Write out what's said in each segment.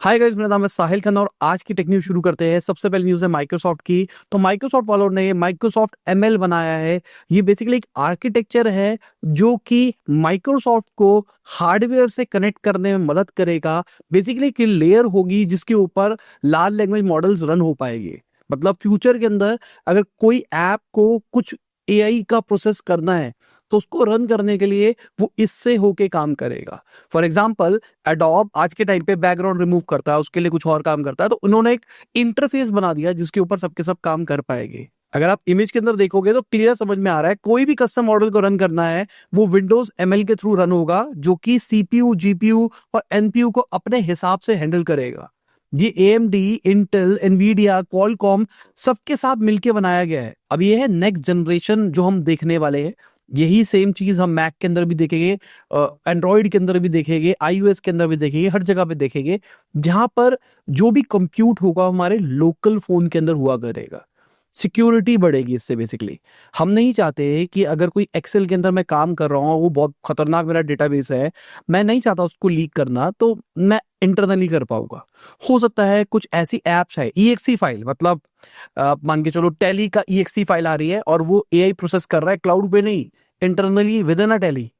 Hi guys, मेरा नाम है साहिल खन्ना और आज की टेक न्यूज शुरू करते हैं। सबसे पहले न्यूज़ है माइक्रोसॉफ्ट की। तो माइक्रोसॉफ्ट वालों ने माइक्रोसॉफ्ट एमएल बनाया है। ये बेसिकली एक आर्किटेक्चर है जो कि माइक्रोसॉफ्ट को हार्डवेयर से कनेक्ट करने में मदद करेगा। बेसिकली एक लेयर होगी जिसके ऊपर लार्ज लैंग्वेज मॉडल्स रन हो पाएंगे। मतलब फ्यूचर के अंदर अगर कोई ऐप को कुछ एआई का प्रोसेस करना है तो उसको रन करने के लिए वो इससे होके काम करेगा। फॉर एग्जाम्पल, एडोब आज के टाइम पे बैकग्राउंड रिमूव करता है, उसके लिए कुछ और काम करता है, तो उन्होंने एक इंटरफेस बना दिया जिसके ऊपर सबके सब काम कर पाएंगे। अगर आप इमेज के अंदर देखोगे तो क्लियर समझ में आ रहा है, कोई भी कस्टम मॉडल को रन करना है वो विंडोज एमएल के थ्रू रन होगा, जो कि सीपीयू, जीपीयू और एनपीयू को अपने हिसाब से हैंडल करेगा। ये एएमडी, इंटेल, एनवीडिया, क्वालकॉम सबके साथ मिलकर बनाया गया है। अब ये है नेक्स्ट जनरेशन जो हम देखने वाले हैं। यही सेम चीज हम मैक के अंदर भी देखेंगे, एंड्रॉइड के अंदर भी देखेंगे, आईओएस के अंदर भी देखेंगे, हर जगह पे देखेंगे, जहां पर जो भी कंप्यूट होगा हमारे लोकल फोन के अंदर हुआ करेगा। सिक्योरिटी बढ़ेगी इससे। बेसिकली हम नहीं चाहते कि अगर कोई एक्सेल के अंदर मैं काम कर रहा हूँ, वो बहुत खतरनाक मेरा डेटाबेस है, मैं नहीं चाहता उसको लीक करना, तो मैं इंटरनली कर पाऊंगा। हो सकता है कुछ ऐसी एप्स है, ईएक्सी फाइल, मतलब मान के चलो टैली का ईएक्सी फाइल आ रही है और वो एआई प्रोसेस कर रहा है, क्लाउड पे नहीं, internally with in a tally.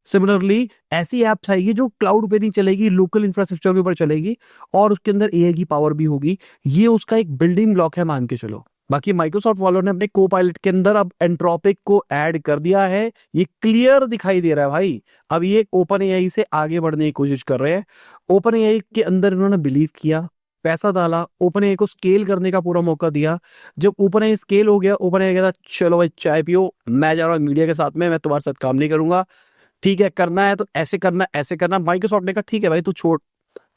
Similarly ऐसी एप्स आएगी जो क्लाउड पे नहीं चलेगी, लोकल इंफ्रास्ट्रक्चर के ऊपर चलेगी और उसके अंदर एआई की पावर भी होगी। ये उसका एक बिल्डिंग ब्लॉक है, मान के चलो। बाकी माइक्रोसॉफ्ट वालों ने अपने को पायलट के अंदर अब एंट्रोपिक को ऐड कर दिया है। ये क्लियर दिखाई दे रहा है भाई। अब ये ओपन एआई से आगे बढ़ने की कोशिश कर रहे हैं। ओपन एआई के अंदर इन्होंने बिलीव किया, पैसा डाला, ओपन एआई को स्केल करने का पूरा मौका दिया। जब ओपन एआई स्केल हो गया, ओपन एआई कहता चलो भाई चाय पियो, मैं जा रहा हूँ मीडिया के साथ में, मैं तुम्हारे साथ काम नहीं करूंगा। ठीक है, करना है तो ऐसे करना, ऐसे करना। माइक्रोसॉफ्ट ने कहा ठीक है भाई, तू छोड़,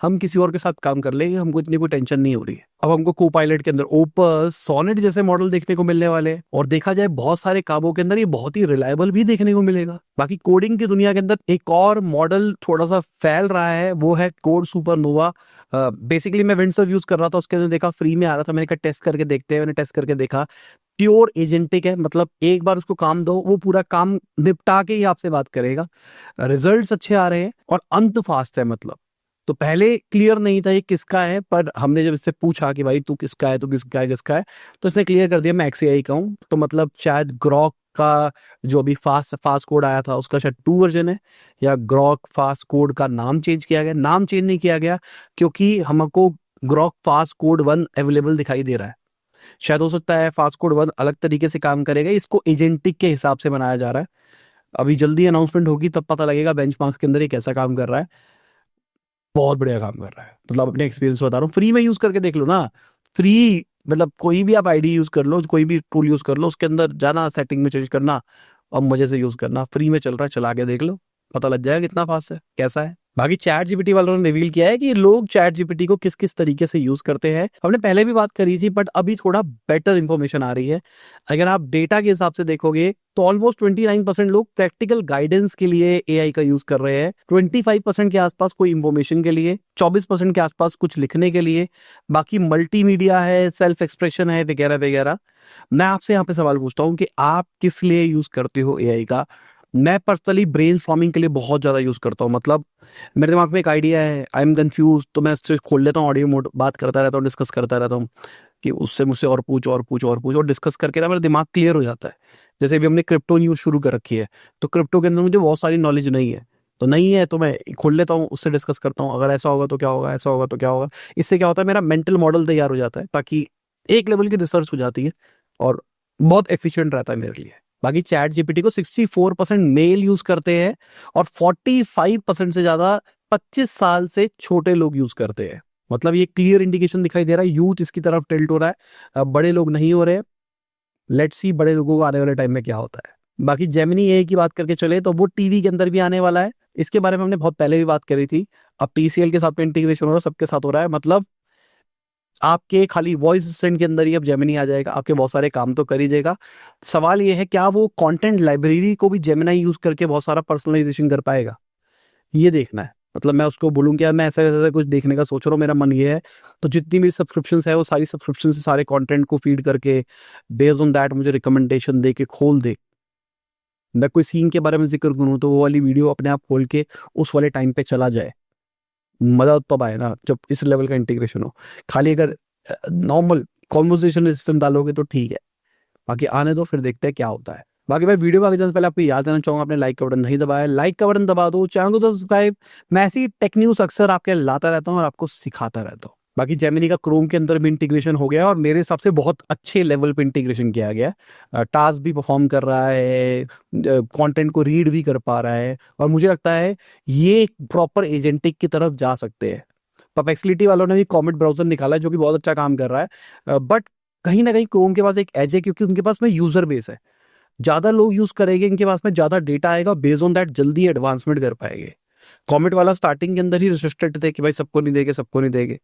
हम किसी और के साथ काम कर लेंगे, हमको इतनी कोई टेंशन नहीं हो रही है। अब हमको को पायलट के अंदर ओपस, सोनेट जैसे मॉडल देखने को मिलने वाले हैं और देखा जाए बहुत सारे कामों के अंदर ये बहुत ही रिलायबल भी देखने को मिलेगा। बाकी कोडिंग की दुनिया के अंदर एक और मॉडल थोड़ा सा फैल रहा है, वो है कोड सुपरनोवा। बेसिकली मैं विंडसर्फ यूज कर रहा था, उसके अंदर देखा फ्री में आ रहा था, मैंने कहा टेस्ट करके देखते हैं। मैंने टेस्ट करके देखा, प्योर एजेंटिक है, मतलब एक बार उसको काम दो, वो पूरा काम निपटा के ही आपसे बात करेगा। रिजल्ट्स अच्छे आ रहे हैं और अंत फास्ट है। मतलब तो पहले क्लियर नहीं था ये किसका है, पर हमने जब इससे पूछा कि भाई तू किसका है, तू किसका है, किसका है, तो इसने क्लियर कर दिया मैं XAI का हूँ। तो मतलब शायद ग्रॉक का जो अभी फास्ट फास्ट कोड आया था उसका शायद 2 वर्जन है, या ग्रॉक फास्ट कोड का नाम चेंज किया गया। नाम चेंज नहीं किया गया क्योंकि हमको ग्रॉक फास्ट कोड 1 अवेलेबल दिखाई दे रहा है। शायद हो सकता है फास्ट कोड 1 अलग तरीके से काम करेगा, इसको एजेंटिक के हिसाब से बनाया जा रहा है। अभी जल्दी अनाउंसमेंट होगी तब पता लगेगा बेंचमार्क्स के अंदर ये कैसा काम कर रहा है। बहुत बढ़िया काम कर रहा है, मतलब अपने एक्सपीरियंस बता रहा हूँ। फ्री में यूज करके देख लो ना। फ्री मतलब कोई भी आप आईडी यूज कर लो, कोई भी टूल यूज कर लो, उसके अंदर जाना, सेटिंग में चेंज करना और मजे से यूज करना। फ्री में चल रहा है, चला के देख लो, पता लग जाएगा कितना फास्ट है, कैसा है। बाकी चैट जीपीटी वालों ने रिवील किया है कि लोग चैट जीपीटी को किस किस तरीके से यूज करते हैं। हमने पहले भी बात करी थी, बट अभी थोड़ा बेटर इंफॉर्मेशन आ रही है। अगर आप डेटा के हिसाब से देखोगे तो ऑलमोस्ट 29% लोग प्रैक्टिकल गाइडेंस के लिए एआई का यूज कर रहे हैं, 25% के आसपास कोई इंफॉर्मेशन के लिए, 24% के आसपास कुछ लिखने के लिए, बाकी मल्टीमीडिया है, सेल्फ एक्सप्रेशन है, वगैरह वगैरह। मैं आपसे यहाँ पे सवाल पूछता हूँ कि आप किस लिए यूज करते हो एआई का। मैं पर्सनली ब्रेन फॉर्मिंग के लिए बहुत ज्यादा यूज करता हूँ। मतलब मेरे दिमाग में एक आइडिया है, आई एम कंफ्यूज, तो मैं उससे खोल लेता हूँ ऑडियो मोड, बात करता रहता हूँ, डिस्कस करता रहता हूँ कि उससे मुझसे और पूछ और पूछ और पूछ, और डिस्कस करके ना मेरा दिमाग क्लियर हो जाता है। जैसे अभी हमने क्रिप्टो न्यूज शुरू कर रखी है, तो क्रिप्टो के अंदर मुझे बहुत सारी नॉलेज नहीं है, तो नहीं है तो मैं खोल लेता हूँ, उससे डिस्कस करता हूँ, अगर ऐसा होगा तो क्या होगा, ऐसा होगा तो क्या होगा। इससे क्या होता है, मेरा मेंटल मॉडल तैयार हो जाता है, ताकि एक लेवल की रिसर्च हो जाती है और बहुत एफिशिएंट रहता है मेरे लिए। बाकी चैट जीपीटी को 64% मेल यूज करते हैं और 45% से ज्यादा 25 साल से छोटे लोग यूज करते हैं। मतलब ये क्लियर इंडिकेशन दिखाई दे रहा है, यूथ इसकी तरफ टिल्ट हो रहा है, बड़े लोग नहीं हो रहे। लेट्स सी बड़े लोगों को आने वाले टाइम में क्या होता है। बाकी जेमिनी एआई की बात करके चले तो वो टीवी के अंदर भी आने वाला है। इसके बारे में हमने बहुत पहले भी बात करी थी। अब टीसीएल के साथ में इंटीग्रेशन हो रहा है, सबके साथ हो रहा है। मतलब आपके खाली वॉइस असिस्टेंट के अंदर ही अब जेमिनी आ जाएगा, आपके बहुत सारे काम तो कर ही देगा। सवाल ये है क्या वो कंटेंट लाइब्रेरी को भी जेमिनी यूज करके बहुत सारा पर्सनलाइजेशन कर पाएगा, ये देखना है। मतलब मैं उसको बोलूँ कि यार मैं ऐसा ऐसा कुछ देखने का सोच रहा हूँ, मेरा मन ये है, तो जितनी मेरी सब्सक्रिप्शन है वो सारी सब्सक्रिप्शन से सारे कंटेंट को फीड करके बेस्ड ऑन दैट मुझे रिकमेंडेशन दे के खोल दे। मैं कोई सीन के बारे में जिक्र करूँ तो वो वाली वीडियो अपने आप खोल के उस वाले टाइम पे चला जाए। मजा तब आए ना जब इस लेवल का इंटीग्रेशन हो। खाली अगर नॉर्मल कॉन्वर्सेशन सिस्टम डालोगे तो ठीक है, बाकी आने दो, फिर देखते हैं क्या होता है। बाकी भाई वीडियो में आगे जाने से पहले आपको याद देना चाहूंगा, आपने लाइक का बटन नहीं दबाया, लाइक का बटन दबा दो, चैनल को तो सब्सक्राइब। मैं ऐसी टेक न्यूज अक्सर आपके लाता रहता हूँ और आपको सिखाता रहता हूँ। बाकी जेमिनी का क्रोम के अंदर भी इंटीग्रेशन हो गया और मेरे हिसाब से बहुत अच्छे लेवल पे इंटीग्रेशन किया गया है। टास्क भी परफॉर्म कर रहा है, कंटेंट को रीड भी कर पा रहा है, और मुझे लगता है ये प्रॉपर एजेंटिक की तरफ जा सकते हैं। परप्लेक्सिटी वालों ने भी कॉमेट ब्राउजर निकाला है जो कि बहुत अच्छा काम कर रहा है, बट कहीं ना कहीं क्रोम के पास एक एज है क्योंकि उनके पास में यूजर बेस है, ज्यादा लोग यूज करेंगे, इनके पास में ज्यादा डेटा आएगा, बेस्ड ऑन दैट जल्दी एडवांसमेंट कर पाएंगे। कॉमेट वाला स्टार्टिंग के अंदर ही रिस्ट्रिक्टेड थे कि भाई सबको नहीं देंगे, सबको नहीं देंगे।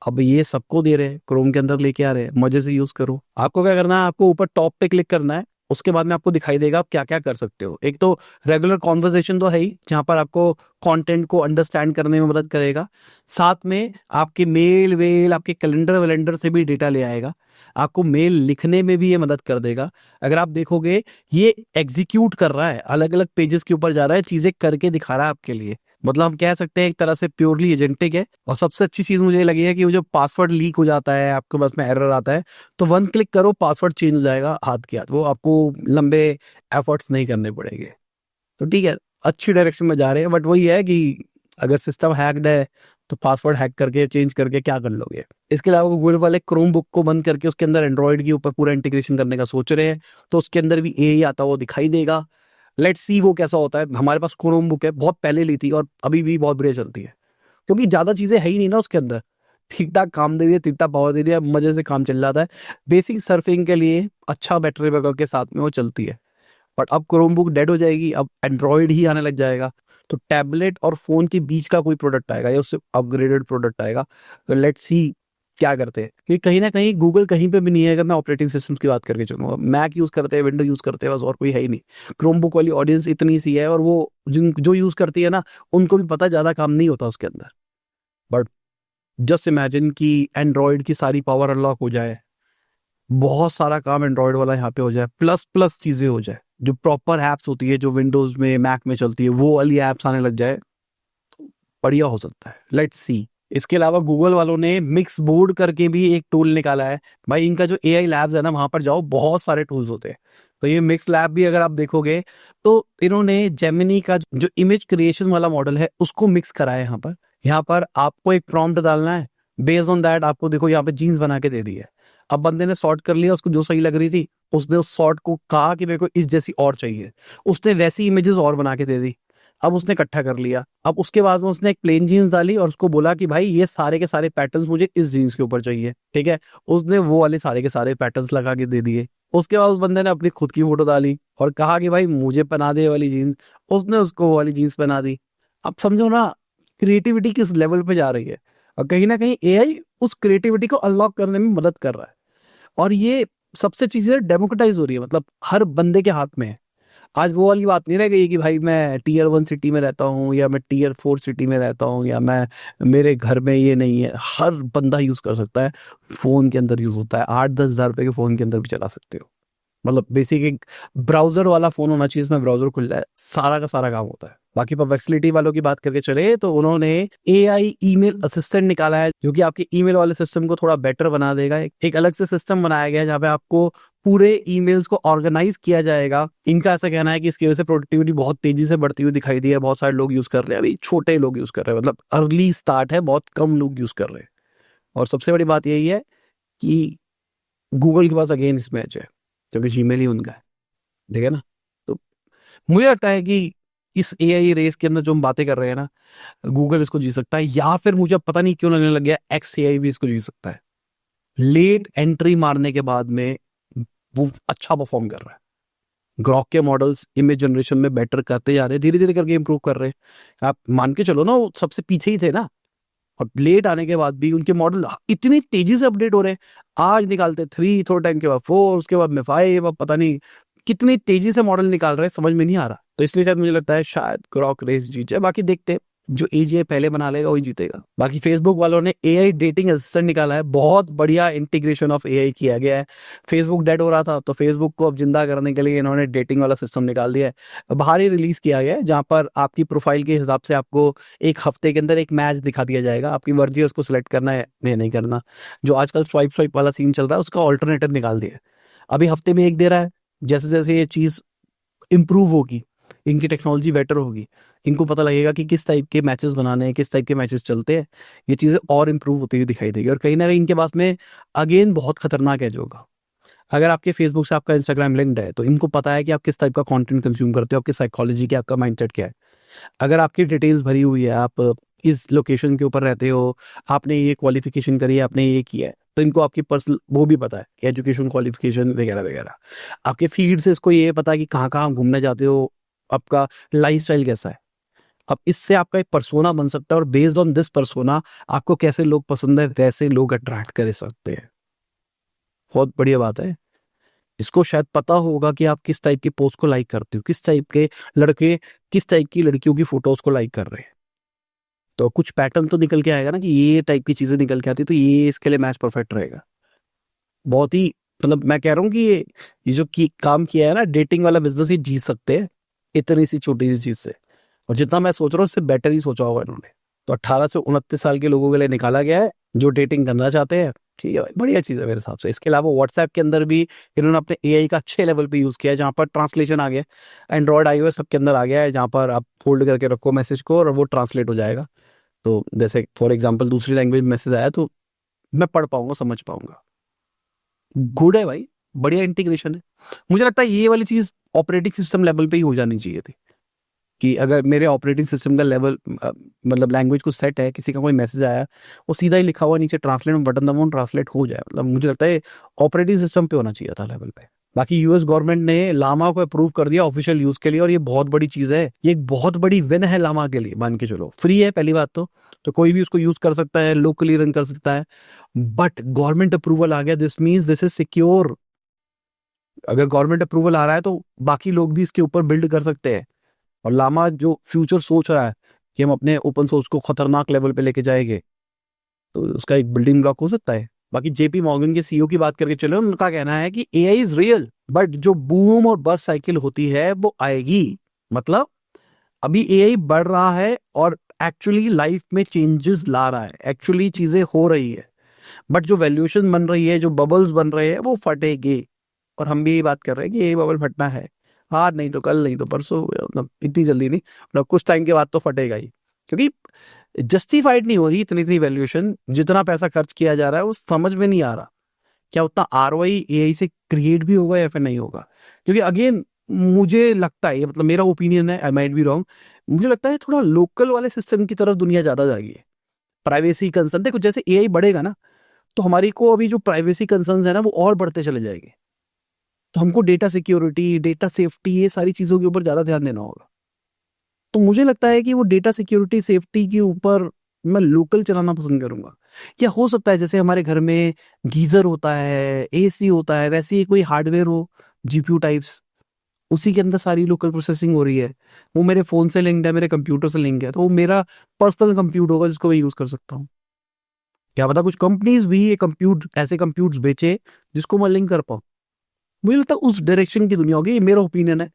अब ये सबको दे रहे हैं, क्रोम के अंदर लेके आ रहे हैं, मजे से यूज करो। आपको क्या करना है, आपको ऊपर टॉप पे क्लिक करना है, उसके बाद में आपको दिखाई देगा आप क्या क्या कर सकते हो। एक तो रेगुलर कॉन्वर्सेशन तो है ही, जहां पर आपको कंटेंट को अंडरस्टैंड करने में मदद करेगा, साथ में आपके मेल वेल, आपके कैलेंडर वैलेंडर से भी डेटा ले आएगा, आपको मेल लिखने में भी ये मदद कर देगा। अगर आप देखोगे ये एग्जीक्यूट कर रहा है, अलग अलग पेजेस के ऊपर जा रहा है, चीजें करके दिखा रहा है आपके लिए। मतलब हम कह सकते हैं एक तरह से प्योरली एजेंटिक है। और सबसे अच्छी चीज मुझे ये लगी है कि वो जब पासवर्ड लीक हो जाता है, आपके पास में एरर आता है, तो वन क्लिक करो, पासवर्ड चेंज हो जाएगा हाथ के हाथ, वो आपको लंबे एफर्ट्स नहीं करने पड़ेंगे। तो ठीक है, अच्छी डायरेक्शन में जा रहे हैं, बट वही है कि अगर सिस्टम हैक्ड है तो पासवर्ड हैक करके चेंज करके क्या कर लोगे। इसके अलावा गूगल वाले क्रोम बुक को बंद करके उसके अंदर एंड्रॉइड के ऊपर पूरा इंटीग्रेशन करने का सोच रहे हैं, तो उसके अंदर भी एआई आता हुआ दिखाई देगा। लेट्स सी वो कैसा होता है। हमारे पास क्रोम बुक है, बहुत पहले ली थी और अभी भी बहुत बढ़िया चलती है, क्योंकि ज्यादा चीजें है ही नहीं ना उसके अंदर, ठीक ठाक काम दे दिया, ठीक ठाक पावर दे दिया, मजे से काम चल जाता है। बेसिक सर्फिंग के लिए अच्छा बैटरी बैकअप के साथ में वो चलती है। बट अब क्रोम बुक डेड हो जाएगी, अब एंड्रॉइड ही आने लग जाएगा, तो टैबलेट और फोन के बीच का कोई प्रोडक्ट आएगा या उससे अपग्रेडेड प्रोडक्ट आएगा। तो लेट्स सी क्या करते हैं, क्योंकि कहीं ना कहीं गूगल कहीं पे भी नहीं है। अगर मैं ऑपरेटिंग सिस्टम की बात करके चलूंगा, मैक यूज करते हैं, विंडो यूज करते हैं, बस और कोई है ही नहीं। क्रोम बुक वाली ऑडियंस इतनी सी है, और वो जिन जो यूज करती है ना, उनको भी पता ज्यादा काम नहीं होता उसके अंदर। बट जस्ट इमेजिन कि एंड्रॉइड की सारी पावर अनलॉक हो जाए, बहुत सारा काम एंड्रॉइड वाला यहाँ पे हो जाए, प्लस प्लस चीजें हो जाए, जो प्रॉपर एप्स होती है जो विंडोज में मैक में चलती है, वो वाली एप्स आने लग जाए, तो बढ़िया हो सकता है। Let's see. इसके अलावा गूगल वालों ने मिक्स बोर्ड करके भी एक टूल निकाला है। भाई इनका जो एआई लैब्स है ना, वहां पर जाओ, बहुत सारे टूल्स होते हैं। तो ये मिक्स लैब भी अगर आप देखोगे, तो इन्होंने जेमिनी का जो इमेज क्रिएशन वाला मॉडल है उसको मिक्स करा है यहाँ पर। यहाँ पर आपको एक प्रॉम्प्ट डालना है, बेस्ड ऑन दैट आपको देखो यहाँ पे जीन्स बना के दे दी है। अब बंदे ने सॉर्ट कर लिया, उसको जो सही लग रही थी, उसने उस सॉर्ट को कहा कि मेरे को इस जैसी और चाहिए, उसने वैसी इमेजेस और बना के दे दी। अब उसने इकट्ठा कर लिया, अब उसके बाद में उसने एक प्लेन जीन्स डाली और उसको बोला कि भाई ये सारे के सारे पैटर्न्स मुझे इस जीन्स के ऊपर चाहिए, ठीक है। उसने वो वाले सारे के सारे पैटर्न्स लगा के दे दिए। उसके बाद उस बंदे ने अपनी खुद की फोटो डाली और कहा कि भाई मुझे पहना दे ये वाली जीन्स, उसने उसको वो वाली जीन्स पहना दी। अब समझो ना क्रिएटिविटी किस लेवल पे जा रही है, और कहीं ना कहीं एआई उस क्रिएटिविटी को अनलॉक करने में मदद कर रहा है। और ये सबसे चीजें डेमोक्रेटाइज हो रही है, मतलब हर बंदे के हाथ में है। आज वो वाली बात नहीं रह गई कि भाई मैं टीयर 1 सिटी में रहता हूँ या मैं टीयर 4 सिटी में रहता हूँ या मैं मेरे घर में ये नहीं है। हर बंदा यूज कर सकता है, फोन के अंदर यूज होता है। 8-10 हज़ार रुपए के फोन के अंदर भी चला सकते हो। मतलब बेसिक एक ब्राउजर वाला फोन होना चाहिए, इसमें ब्राउजर खुल जाए, सारा का सारा काम होता है। बाकी परप्लेक्सिटी वालों की बात करके चले, तो उन्होंने एआई ईमेल असिस्टेंट निकाला है, जो कि आपके ईमेल वाले सिस्टम को थोड़ा बेटर बना देगा। एक अलग से सिस्टम बनाया गया है जहाँ पे आपको पूरे ईमेल्स को ऑर्गेनाइज किया जाएगा। इनका ऐसा कहना है कि इसकी वजह से प्रोडक्टिविटी बहुत तेजी से बढ़ती हुई दिखाई दी है। बहुत सारे लोग यूज कर रहे हैं, अभी छोटे लोग यूज कर रहे हैं, मतलब अर्ली स्टार्ट है, बहुत कम लोग यूज कर रहे हैं। और सबसे बड़ी बात यही है कि गूगल के पास अगेन इसमें एज है, क्योंकि जीमेल ही उनका है, ठीक है ना। तो मुझे लगता है कि इस एआई रेस के अंदर जो हम बातें कर रहे हैं ना, गूगल इसको जी सकता है, या फिर मुझे अब पता नहीं क्यों लगने लग गया एक्स एआई भी इसको जी सकता है। लेट एंट्री मारने के बाद में वो अच्छा परफॉर्म कर रहा है। ग्रॉक के मॉडल्स इमेज जनरेशन में बेटर करते जा रहे हैं, धीरे धीरे करके इंप्रूव कर रहे हैं। आप मान के चलो ना, वो सबसे पीछे ही थे ना, और लेट आने के बाद भी उनके मॉडल इतनी तेजी से अपडेट हो रहे हैं। आज निकालते 3, थोड़े टाइम के बाद 4, उसके बाद में 5, अब पता नहीं कितनी तेजी से मॉडल निकाल रहे हैं, समझ में नहीं आ रहा। तो इसलिए शायद मुझे लगता है शायद ग्रॉक रेस जीत जाए, बाकी देखते हैं। जो एजीआई पहले बना लेगा वही जीतेगा। बाकी फेसबुक वालों ने एआई डेटिंग असिस्टेंट निकाला है, बहुत बढ़िया इंटीग्रेशन ऑफ एआई किया गया है। फेसबुक डेड हो रहा था तो फेसबुक को अब जिंदा करने के लिए इन्होंने डेटिंग वाला सिस्टम निकाल दिया है, बाहर ही रिलीज किया गया है, जहां पर आपकी प्रोफाइल के हिसाब से आपको एक हफ्ते के अंदर एक मैच दिखा दिया जाएगा, आपकी मर्जी है उसको सिलेक्ट करना है या नहीं करना। जो आजकल स्वाइप स्वाइप वाला सीन चल रहा है उसका ऑल्टरनेटिव निकाल दिया है, अभी हफ्ते में एक दे रहा है। जैसे जैसे ये चीज इंप्रूव होगी, इनकी टेक्नोलॉजी बेटर होगी, इनको पता लगेगा कि किस टाइप के मैचेस बनाने हैं, किस टाइप के मैचेस चलते हैं, ये चीज़ें और इंप्रूव होती हुई दिखाई देगी। और कहीं ना कहीं इनके पास में अगेन बहुत खतरनाक है जो होगा, अगर आपके फेसबुक से आपका इंस्टाग्राम लिंक्ड है तो इनको पता है कि आप किस टाइप का कंटेंट कंज्यूम करते हो, आपकी साइकोलॉजी क्या, आपका माइंडसेट क्या है। अगर आपकी डिटेल्स भरी हुई है, आप इस लोकेशन के ऊपर रहते हो, आपने ये क्वालिफिकेशन करी है, आपने ये किया है, तो इनको आपकी पर्सनल वो भी पता है, एजुकेशन क्वालिफिकेशन वगैरह वगैरह। आपके फीड से इसको ये पता है कि कहाँ कहाँ घूमने जाते हो, आपका लाइफस्टाइल कैसा है। अब इससे आपका एक पर्सोना बन सकता है और बेस्ड ऑन दिस पर्सोना आपको कैसे लोग पसंद है वैसे लोग अट्रैक्ट कर सकते हैं। बहुत बढ़िया बात है। इसको शायद पता होगा कि आप किस टाइप की पोस्ट को लाइक करते हो, किस टाइप के लड़के किस टाइप की लड़कियों की फोटोज को लाइक कर रहे हैं, तो कुछ पैटर्न तो निकल के आएगा ना कि ये टाइप की चीजें निकल के आती, तो ये इसके लिए मैच परफेक्ट रहेगा। बहुत ही मतलब मैं कह रहा हूँ कि ये जो काम किया है ना डेटिंग वाला बिजनेस, ये जीत सकते हैं इतनी सी छोटी सी चीज से। और जितना मैं सोच रहा हूँ उससे बेटर ही सोचा होगा इन्होंने। तो 18 से 29 साल के लोगों के लिए निकाला गया है जो डेटिंग करना चाहते हैं। ठीक है भाई, बढ़िया चीज़ है मेरे हिसाब से। इसके अलावा व्हाट्सएप के अंदर भी इन्होंने अपने एआई का अच्छे लेवल पे यूज़ किया है, जहाँ पर ट्रांसलेशन आ गया, एंड्रॉयड आईओएस सबके अंदर आ गया है, जहाँ पर आप होल्ड करके रखो मैसेज को और वो ट्रांसलेट हो जाएगा। तो जैसे फॉर एग्जाम्पल दूसरी लैंग्वेज मैसेज आया तो मैं पढ़ पाऊंगा, समझ पाऊंगा। गुड है भाई, बढ़िया इंटीग्रेशन है। मुझे लगता है ये वाली चीज़ ऑपरेटिंग सिस्टम लेवल पे ही हो जानी चाहिए थी, कि अगर मेरे ऑपरेटिंग सिस्टम का लेवल मतलब लैंग्वेज को सेट है, किसी का कोई मैसेज आया वो सीधा ही लिखा हुआ नीचे ट्रांसलेट में बटन दबाओ ट्रांसलेट हो जाए। मतलब मुझे लगता है ऑपरेटिंग सिस्टम पे होना चाहिए था लेवल पे। बाकी यूएस गवर्नमेंट ने लामा को अप्रूव कर दिया ऑफिशियल यूज के लिए, और ये बहुत बड़ी चीज है, ये एक बहुत बड़ी विन है लामा के लिए। मान के चलो फ्री है पहली बात तो कोई भी उसको यूज कर सकता है, लोकली रन कर सकता है, बट गवर्नमेंट अप्रूवल आ गया, this means this is secure. अगर गवर्नमेंट अप्रूवल आ रहा है तो बाकी लोग भी इसके ऊपर बिल्ड कर सकते हैं। और लामा जो फ्यूचर सोच रहा है कि हम अपने ओपन सोर्स को खतरनाक लेवल पे लेके जाएंगे, तो उसका एक बिल्डिंग ब्लॉक हो सकता है। बाकी जेपी मॉर्गन के सीईओ की बात करके चलो, उनका कहना है कि एआई इज रियल, बट जो बूम और बर्स्ट साइकिल होती है वो आएगी। मतलब अभी एआई बढ़ रहा है और एक्चुअली लाइफ में चेंजेस ला रहा है, एक्चुअली चीजें हो रही है, बट जो वैल्यूएशन बन रही है, जो बबल्स बन रहे हैं वो फटेंगे। और हम भी यही बात कर रहे हैं कि ये बबल फटना है, आज नहीं तो कल, नहीं तो परसों, मतलब इतनी जल्दी नहीं, मतलब कुछ टाइम के बाद तो फटेगा ही। क्योंकि जस्टिफाइड नहीं हो रही इतनी इतनी वैल्यूएशन, जितना पैसा खर्च किया जा रहा है वो समझ में नहीं आ रहा क्या उतना आरओआई एआई से क्रिएट भी होगा या फिर नहीं होगा। क्योंकि अगेन मुझे लगता है, मतलब मेरा ओपिनियन है, आई माइट बी रॉन्ग, मुझे लगता है थोड़ा लोकल वाले सिस्टम की तरफ दुनिया ज्यादा जाएगी। प्राइवेसी कंसर्न देखो, जैसे एआई बढ़ेगा ना तो हमारी को अभी जो प्राइवेसी कंसर्न्स है ना वो और बढ़ते चले जाएंगे, तो हमको डेटा सिक्योरिटी, डेटा सेफ्टी, ये सारी चीजों के ऊपर ज्यादा ध्यान देना होगा। तो मुझे लगता है कि वो डेटा सिक्योरिटी सेफ्टी के ऊपर मैं लोकल चलाना पसंद करूंगा। क्या हो सकता है जैसे हमारे घर में गीजर होता है, एसी होता है, वैसे ही कोई हार्डवेयर हो, जीपीयू टाइप्स, उसी के अंदर सारी लोकल प्रोसेसिंग हो रही है, वो मेरे फोन से लिंक्ड है, मेरे कंप्यूटर से लिंक है, तो वो मेरा पर्सनल कंप्यूटर होगा जिसको मैं यूज कर सकता हूँ। क्या पता कुछ कंपनीज भी ये कंप्यूट ऐसे कंप्यूटर्स बेचे जिसको मैं लिंक कर पाऊँ। मुझे लगता है उस डायरेक्शन की दुनिया होगी, ये मेरा ओपिनियन है।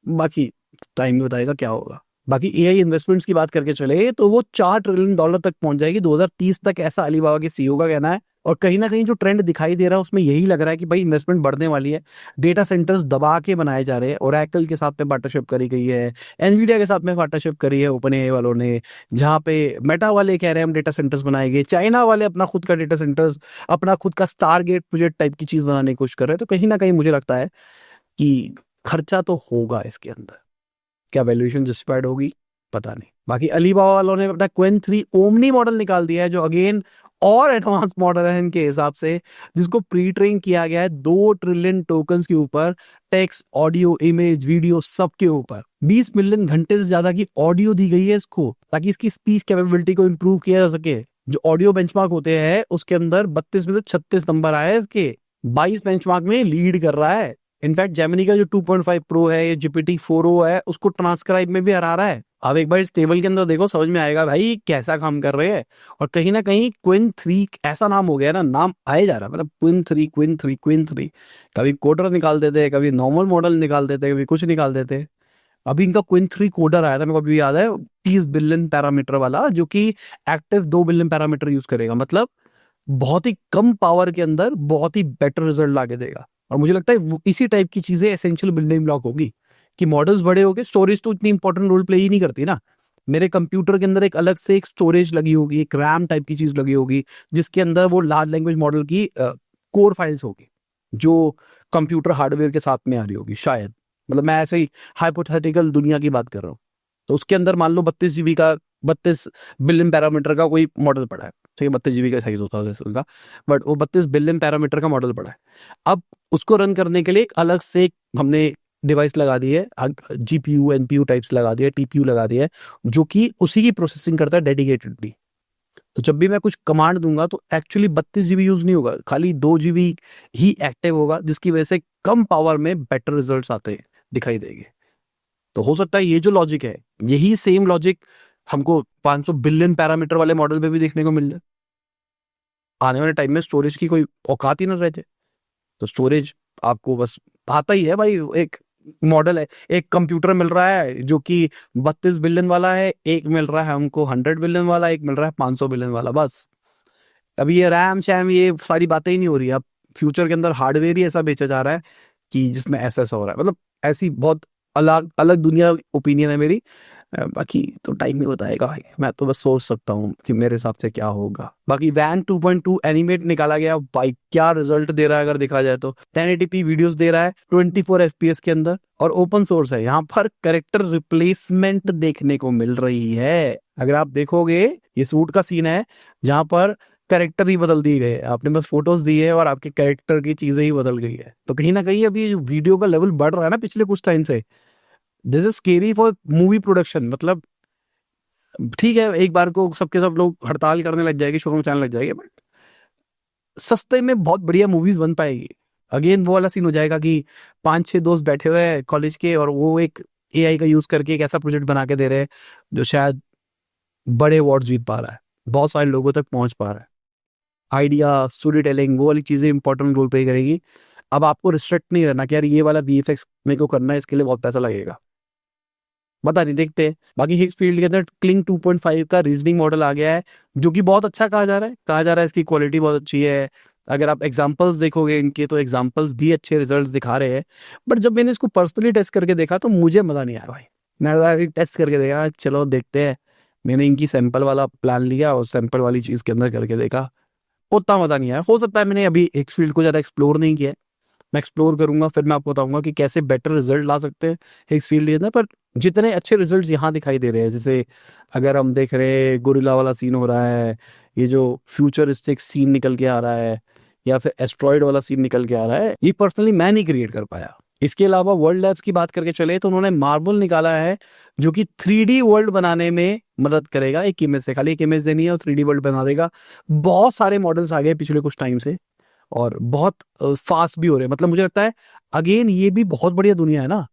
बाकी टाइम में बताएगा क्या होगा। बाकी एआई इन्वेस्टमेंट्स की बात करके चले तो वो $4 ट्रिलियन तक पहुंच जाएगी 2030 तक, ऐसा अलीबाबा के सीईओ का कहना है। और कहीं ना कहीं जो ट्रेंड दिखाई दे रहा है उसमें यही लग रहा है कि भाई इन्वेस्टमेंट बढ़ने वाली है, डेटा सेंटर्स दबा के बनाए जा रहे हैं। ओरेकल के साथ में पार्टनरशिप करी गई है, एनवीडिया के साथ में पार्टनरशिप करी है ओपन एआई वालों ने, जहाँ पे मेटा वाले कह रहे हैं हम डेटा सेंटर्स बनाएंगे, चाइना वाले अपना खुद का डेटा सेंटर्स, अपना खुद का स्टारगेट प्रोजेक्ट टाइप की चीज बनाने की कोशिश कर रहे हैं। तो कहीं ना कहीं मुझे लगता है कि खर्चा तो होगा इसके अंदर, क्या वैल्यूएशन जस्टिफाइड होगी पता नहीं। बाकी अलीबाबा वालों ने अपना क्वेन 3 ओमनी मॉडल निकाल दिया है, जो अगेन और एडवांस मॉडल है इनके हिसाब से, जिसको प्री ट्रेन किया गया है 2 ट्रिलियन टोकन्स के ऊपर, टेक्स्ट, ऑडियो, इमेज, वीडियो सब के ऊपर। 20 मिलियन घंटे से ज्यादा की ऑडियो दी गई है इसको, ताकि इसकी स्पीच कैपेबिलिटी को इंप्रूव किया जा सके। जो ऑडियो बेंचमार्क होते हैं उसके अंदर 32 में से 36 नंबर आए इसके, 22 बेंचमार्क में लीड कर रहा है। इनफैक्ट जेमिनी का जो 2.5 प्रो है, ये जीपीटी 4o है, उसको ट्रांसक्राइब में भी हरा रहा है। आप एक बार इस टेबल के अंदर देखो, समझ में आएगा भाई कैसा काम कर रहे हैं। और कहीं ना कहीं क्विन 3 ऐसा नाम हो गया ना, नाम आए जा रहा है, मतलब क्विन 3 क्विन 3 क्विन 3। कभी कोडर निकाल देते, कभी नॉर्मल मॉडल निकाल देते, कभी कुछ निकाल देते। अभी इनका क्विन 3 कोडर आया था, मेरे को अभी याद है, 30 बिलियन पैरामीटर वाला, जो कि एक्टिव 2 बिलियन पैरामीटर यूज करेगा। मतलब बहुत ही कम पावर के अंदर बहुत ही बेटर रिजल्ट ला के देगा। और मुझे लगता है इसी टाइप की चीजें एसेंशियल बिल्डिंग ब्लॉक होगी कि मॉडल्स बड़े हो गए, स्टोरेज तो इतनी इंपॉर्टेंट रोल प्ले ही नहीं करती ना। मेरे कंप्यूटर के अंदर एक अलग से एक स्टोरेज लगी होगी, एक रैम टाइप की चीज लगी होगी, जिसके अंदर वो लार्ज लैंग्वेज मॉडल की कोर फाइल्स होगी, जो कंप्यूटर हार्डवेयर के साथ में आ रही होगी शायद। मतलब मैं ऐसे ही हाइपोथेटिकल दुनिया की बात कर रहा हूँ। तो उसके अंदर मान लो 32 GB का, 32 बिलियन पैरामीटर का कोई मॉडल पड़ा है। ठीक है, 32 GB का साइज होता है उसका, बट वो 32 बिलियन पैरामीटर का मॉडल पड़ा है। अब उसको रन करने के लिए एक अलग से हमने डिवाइस लगा दी है, जीपीयू एनपीयू टाइप्स लगा दिया, टीपीयू लगा दिया है, जो कि उसी की प्रोसेसिंग करता है डेडिकेटेडली। तो जब भी मैं कुछ कमांड दूंगा तो एक्चुअली 32 GB यूज नहीं होगा, खाली 2 GB ही एक्टिव होगा, जिसकी वजह से कम पावर में बेटर रिजल्ट्स आते दिखाई देंगे। तो हो सकता है ये जो लॉजिक है, यही सेम लॉजिक हमको 500 बिलियन पैरामीटर वाले मॉडल पे भी देखने को मिल जाए। आने वाले टाइम में स्टोरेज की कोई औकात ही ना रह जाए। तो स्टोरेज आपको बस आता ही है भाई, एक मॉडल है, एक कंप्यूटर मिल रहा है जो कि 32 बिलियन वाला है, एक मिल रहा है हमको 100 बिलियन वाला, एक मिल रहा है 500 बिलियन वाला, बस। अभी ये रैम शैम ये सारी बातें ही नहीं हो रही है। अब फ्यूचर के अंदर हार्डवेयर ही ऐसा बेचा जा रहा है कि जिसमें ऐसा ऐसा हो रहा है। मतलब ऐसी बहुत अलग अलग दुनिया ओपिनियन है मेरी। बाकी तो टाइम ही बताएगा भाई, मैं तो बस सोच सकता हूँ कि मेरे हिसाब से क्या होगा। बाकी वैन 2.2 एनिमेट निकाला गया भाई, क्या रिजल्ट दे रहा है अगर देखा जाए तो। 1080p वीडियोस दे रहा है 24 FPS के अंदर, और ओपन सोर्स है। यहाँ पर करेक्टर रिप्लेसमेंट देखने को मिल रही है। अगर आप देखोगे, ये सूट का सीन है जहां पर कैरेक्टर ही बदल दिए गए, आपने बस फोटोज दी है और आपके कैरेक्टर की चीजें ही बदल गई है। तो कहीं ना कहीं अभी वीडियो का लेवल बढ़ रहा है ना पिछले कुछ टाइम से, this is scary for movie production. मतलब ठीक है, एक बार को सबके सब लोग हड़ताल करने लग जाएंगे, शोरूम चलाने लग जाएंगे, बट सस्ते में बहुत बढ़िया मूवीज बन पाएगी। अगेन वो वाला सीन हो जाएगा कि 5-6 दोस्त बैठे हुए हैं कॉलेज के, और वो एक एआई का यूज करके एक ऐसा प्रोजेक्ट बना के दे रहे हैं जो शायद बड़े अवार्ड जीत पा रहा है, बहुत सारे लोगों तक पहुंच पा रहा है। आइडिया, स्टोरी टेलिंग, वो वाली चीजें इंपॉर्टेंट रोल प्ले करेगी। अब आपको रिस्ट्रिक्ट नहीं रहना कि यार ये वाला वीएफएक्स मेरे को करना है, इसके लिए बहुत पैसा लगेगा। पता नहीं, देखते हैं। बाकी हिग्स फील्ड के अंदर क्लिंग 2.5 का रीजनिंग मॉडल आ गया है, जो कि बहुत अच्छा कहा जा रहा है। इसकी क्वालिटी बहुत अच्छी है। अगर आप एग्जांपल्स देखोगे इनके, तो एग्जांपल्स भी अच्छे रिजल्ट्स दिखा रहे हैं। बट जब मैंने इसको पर्सनली टेस्ट करके देखा तो मुझे मजा नहीं आया भाई। मैंने टेस्ट करके देखा, चलो देखते हैं। मैंने इनकी सैंपल वाला प्लान लिया और सैंपल वाली चीज के अंदर करके देखा, उतना मजा नहीं आया। हो सकता है मैंने अभी एक फील्ड को ज़्यादा एक्सप्लोर नहीं किया है, मैं एक्सप्लोर करूंगा फिर मैं आपको बताऊंगा कि कैसे बेटर रिजल्ट ला सकते हैं हिग्स फील्ड के अंदर। पर जितने अच्छे रिजल्ट्स यहाँ दिखाई दे रहे हैं, जैसे अगर हम देख रहे हैं गोरिल्ला वाला सीन हो रहा है, ये जो फ्यूचरिस्टिक सीन निकल के आ रहा है, या फिर एस्ट्रॉयड वाला सीन निकल के आ रहा है, ये पर्सनली मैं नहीं क्रिएट कर पाया। इसके अलावा वर्ल्ड लैब्स की बात करके चले तो उन्होंने मार्बल निकाला है, जो कि 3D वर्ल्ड बनाने में मदद करेगा। एक इमेज से, खाली एक इमेज देनी है और 3D वर्ल्ड बना देगा। बहुत सारे मॉडल्स आ गए पिछले कुछ टाइम से, और बहुत फास्ट भी हो रहे हैं। मतलब मुझे लगता है अगेन ये भी बहुत बढ़िया दुनिया है ना।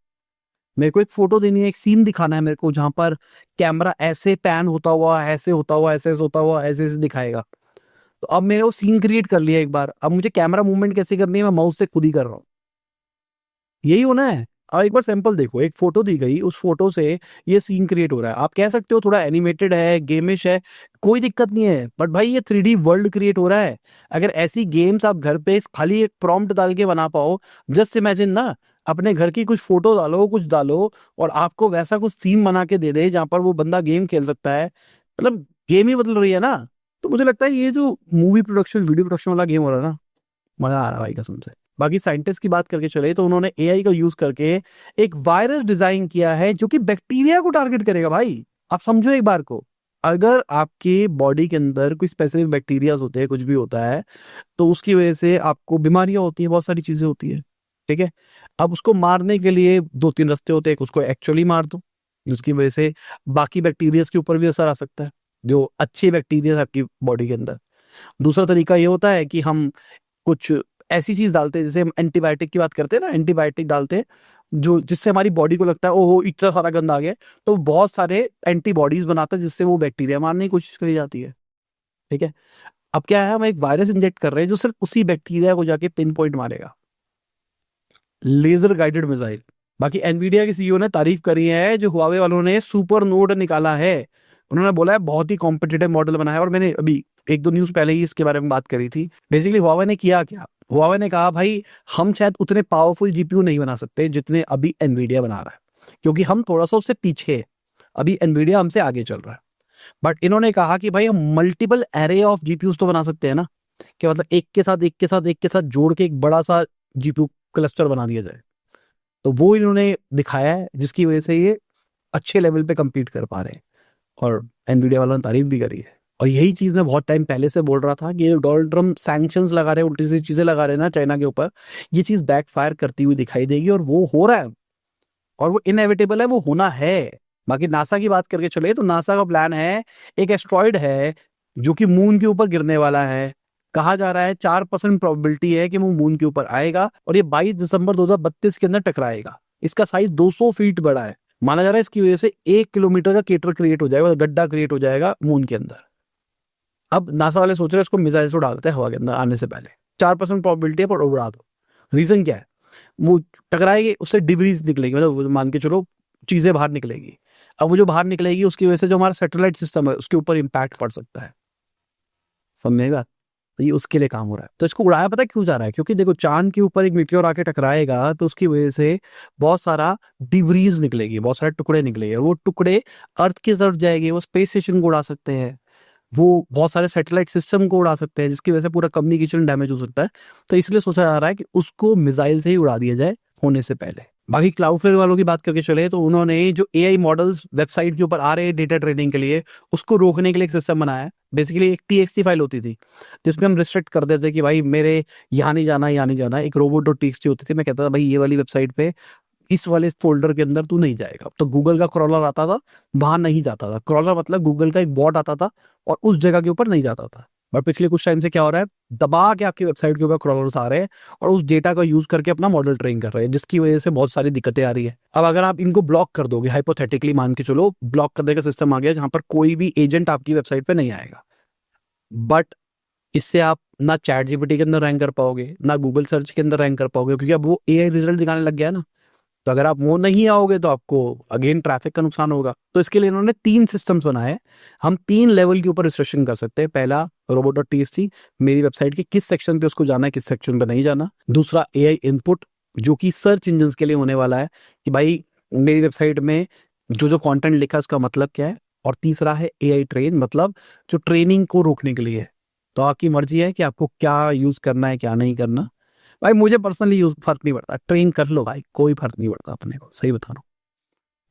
मेरे को एक फोटो देनी है, एक सीन दिखाना है मेरे को, जहां पर कैमरा ऐसे पैन होता हुआ, ऐसे होता हुआ, ऐसे ऐसे होता हुआ, ऐसे ऐसे दिखाएगा। तो अब मैंने वो सीन क्रिएट कर लिया एक बार, अब मुझे कैमरा मूवमेंट कैसे करनी है मैं माउस से खुद ही कर रहा हूँ। यही होना है। अब एक बार सैंपल देखो, एक फोटो दी गई, उस फोटो से ये सीन क्रिएट हो रहा है। आप कह सकते हो थोड़ा एनिमेटेड है, गेमिश है, कोई दिक्कत नहीं है, बट भाई ये 3D वर्ल्ड क्रिएट हो रहा है। अगर ऐसी गेम्स आप घर पे खाली एक प्रॉम्प्ट डाल के बना पाओ, जस्ट इमेजिन ना, अपने घर की कुछ फोटो डालो, कुछ डालो, और आपको वैसा कुछ सीन बना के दे दे जहां पर वो बंदा गेम खेल सकता है। मतलब गेम ही बदल रही है ना। तो मुझे लगता है ये जो मूवी प्रोडक्शन, वीडियो प्रोडक्शन वाला गेम हो रहा है ना, मजा आ रहा है भाई कसम से। बाकी साइंटिस्ट की बात करके चले तो उन्होंने एआई का यूज करके एक वायरस डिजाइन किया है जो कि बैक्टीरिया को टारगेट करेगा। भाई आप समझो एक बार को, अगर आपके बॉडी के अंदर कोई स्पेसिफिक बैक्टीरिया होते हैं, कुछ भी होता है, तो उसकी वजह से आपको बीमारियां होती हैं, बहुत सारी चीजें होती है। ठीक है, अब उसको मारने के लिए 2-3 रास्ते होते हैं। एक, उसको एक्चुअली मार दो, जिसकी वजह से बाकी बैक्टीरिया के ऊपर भी असर आ सकता है, जो अच्छे बैक्टीरिया आपकी बॉडी के अंदर। दूसरा तरीका ये होता है कि हम कुछ ऐसी चीज डालते हैं, जैसे हम एंटीबायोटिक की बात करते हैं ना, एंटीबायोटिक डालते हैं जो जिससे हमारी बॉडी को लगता है ओहो इतना सारा गंदा आ गया, तो बहुत सारे एंटीबॉडीज बनाता है जिससे वो बैक्टीरिया मारने की कोशिश करी जाती है। ठीक है, अब क्या है, हम एक वायरस इंजेक्ट कर रहे हैं जो सिर्फ उसी बैक्टीरिया को जाके पिन पॉइंट मारेगा, लेजर गाइडेड मिसाइल। बाकी एनवीडिया के सीईओ ने तारीफ करी है जो हुआवे वालों ने सुपर नोड निकाला है, उन्होंने बोला है बहुत ही कॉम्पिटिटिव मॉडल बना है। और मैंने अभी एक दो न्यूज पहले ही इसके बारे में बात करी थी। बेसिकली हुआवे ने किया क्या, हुआवे ने कहा भाई हम शायद उतने पावरफुल जीपीयू नहीं बना सकते जितने अभी एनवीडिया बना रहा है, क्योंकि हम थोड़ा सा उससे पीछे है, अभी एनवीडिया हमसे आगे चल रहा है। बट इन्होंने कहा कि भाई हम मल्टीपल एरे ऑफ जीपीयूज तो बना सकते हैं ना, कि मतलब एक के साथ एक के साथ एक के साथ जोड़ के एक बड़ा सा जीपीयू क्लस्टर बना दिया जाए। तो वो इन्होंने दिखाया है जिसकी वजह से ये अच्छे लेवल पे compete कर पा रहे हैं, और एनवीडिया वालों ने तारीफ भी करी है। और यही चीज मैं बहुत टाइम पहले से बोल रहा था कि डोनाल्ड ट्रम्प सैंक्शंस लगा रहे हैं, उल्टी सी चीजें लगा रहे हैं ना चाइना के ऊपर, ये चीज बैकफायर करती हुई दिखाई देगी, और वो हो रहा है और वो इनएविटेबल है, वो होना है। बाकी नासा की बात करके चले तो नासा का प्लान है, एक एस्ट्रॉइड है जो कि मून के ऊपर गिरने वाला है, कहा जा रहा है 4% प्रोबेबिलिटी है कि वो मून के ऊपर आएगा और ये 22 दिसंबर 2032 के अंदर टकराएगा। इसका साइज 200 फीट बड़ा है, माना जा रहा है इसकी वजह से 1 किलोमीटर का केटर क्रिएट हो जाएगा, गड्ढा क्रिएट हो जाएगा मून के अंदर। अब नासा वाले सोच रहे हैं इसको मिसाइल से उड़ा देते हैं हवा के अंदर आने से पहले, 4% प्रोबेबिलिटी है पर उड़ा दो। रीजन क्या है, वो टकराएगी उससे डिब्रीज निकलेगी, मतलब मान के चलो चीजें बाहर निकलेगी। अब वो जो बाहर निकलेगी उसकी वजह से जो हमारा सैटेलाइट सिस्टम है उसके ऊपर इम्पैक्ट पड़ सकता है, समझे बात। तो ये उसके लिए काम हो रहा है। तो इसको उड़ाया पता क्यों जा रहा है, क्योंकि देखो चांद के ऊपर एक मीटियोर आके टकराएगा तो उसकी वजह से बहुत सारा डिब्रीज निकलेगी, बहुत सारे टुकड़े निकलेंगे, वो टुकड़े अर्थ की तरफ जाएंगे, वो स्पेस स्टेशन को उड़ा सकते हैं, वो बहुत सारे सैटेलाइट सिस्टम को उड़ा सकते हैं, जिसकी वजह से पूरा कम्युनिकेशन डैमेज हो सकता है। तो इसलिए सोचा जा रहा है कि उसको मिसाइल से ही उड़ा दिया जाए होने से पहले। बाकी क्लाउडफ्लेयर वालों की बात करके चले तो उन्होंने जो एआई मॉडल्स वेबसाइट के ऊपर आ रहे हैं डेटा ट्रेनिंग के लिए, उसको रोकने के लिए एक सिस्टम बनाया है। बेसिकली एक टीएक्सटी फाइल होती थी जिसमें हम रिस्ट्रिक्ट कर देते कि भाई मेरे यहाँ नहीं जाना, यहाँ नहीं जाना। एक रोबोट.txt होती थी, मैं कहता था भाई ये वाली वेबसाइट पे इस वाले फोल्डर के अंदर तू नहीं जाएगा, तो गूगल का क्रॉलर आता था, वहां नहीं जाता था। क्रॉलर मतलब गूगल का एक बॉट आता था और उस जगह के ऊपर नहीं जाता था। बट पिछले कुछ टाइम से क्या हो रहा है, दबा के आपकी वेबसाइट के ऊपर क्रॉलर्स आ रहे हैं और उस डेटा का यूज करके अपना मॉडल ट्रेन कर रहे हैं, जिसकी वजह से बहुत सारी दिक्कतें आ रही है। अब अगर आप इनको ब्लॉक कर दोगे, हाइपोथेटिकली मान के चलो ब्लॉक करने का सिस्टम आ गया जहां पर कोई भी एजेंट आपकी वेबसाइट पे नहीं आएगा, बट इससे आप ना चैट जीपीटी के अंदर रैंक कर पाओगे, ना गूगल सर्च के अंदर रैंक कर पाओगे, क्योंकि अब वो एआई रिजल्ट दिखाने लग गया है ना। तो अगर आप वो नहीं आओगे तो आपको अगेन ट्रैफिक का नुकसान होगा। तो इसके लिए इन्होंने 3 सिस्टम्स बनाए। हम 3 लेवल के ऊपर रिस्ट्रिक्शन कर सकते हैं। पहला रोबोट.txt, मेरी वेबसाइट के किस सेक्शन पे उसको जाना है, किस सेक्शन पे नहीं जाना। दूसरा एआई इनपुट, जो कि सर्च इंजन के लिए होने वाला है कि भाई मेरी वेबसाइट में जो जो कंटेंट लिखा है उसका मतलब क्या है। और तीसरा है एआई ट्रेन, मतलब जो ट्रेनिंग को रोकने के लिए है। तो आपकी मर्जी है कि आपको क्या यूज करना है क्या नहीं करना। भाई मुझे पर्सनली यूज फर्क नहीं पड़ता, ट्रेन कर लो भाई, कोई फर्क नहीं पड़ता अपने को, सही बता रहा हूँ।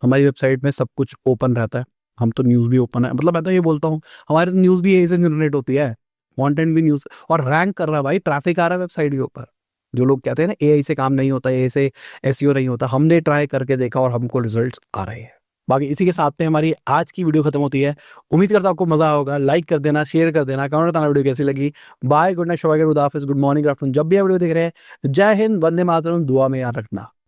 हमारी वेबसाइट में सब कुछ ओपन रहता है, हम तो न्यूज़ भी ओपन है, मतलब मैं तो ये बोलता हूँ हमारे तो न्यूज़ भी यही से जनरेट होती है, कंटेंट भी न्यूज़ और रैंक कर रहा है भाई, ट्रैफिक आ रहा है वेबसाइट के ऊपर। जो लोग कहते हैं ना एआई से काम नहीं होता, एआई से एसईओ नहीं होता, हमने ट्राई करके देखा और हमको रिजल्ट्स आ रहे हैं। बाकी इसी के साथ में हमारी आज की वीडियो खत्म होती है। उम्मीद करता हूं आपको मजा होगा। लाइक कर देना, शेयर कर देना, कमेंट बताना वीडियो कैसी लगी। बाय, गुड नाइट, शुभ, गुड आफ्टरनून, जब भी आप वीडियो देख रहे हैं। जय हिंद, वंदे मातरम, दुआ में याद रखना।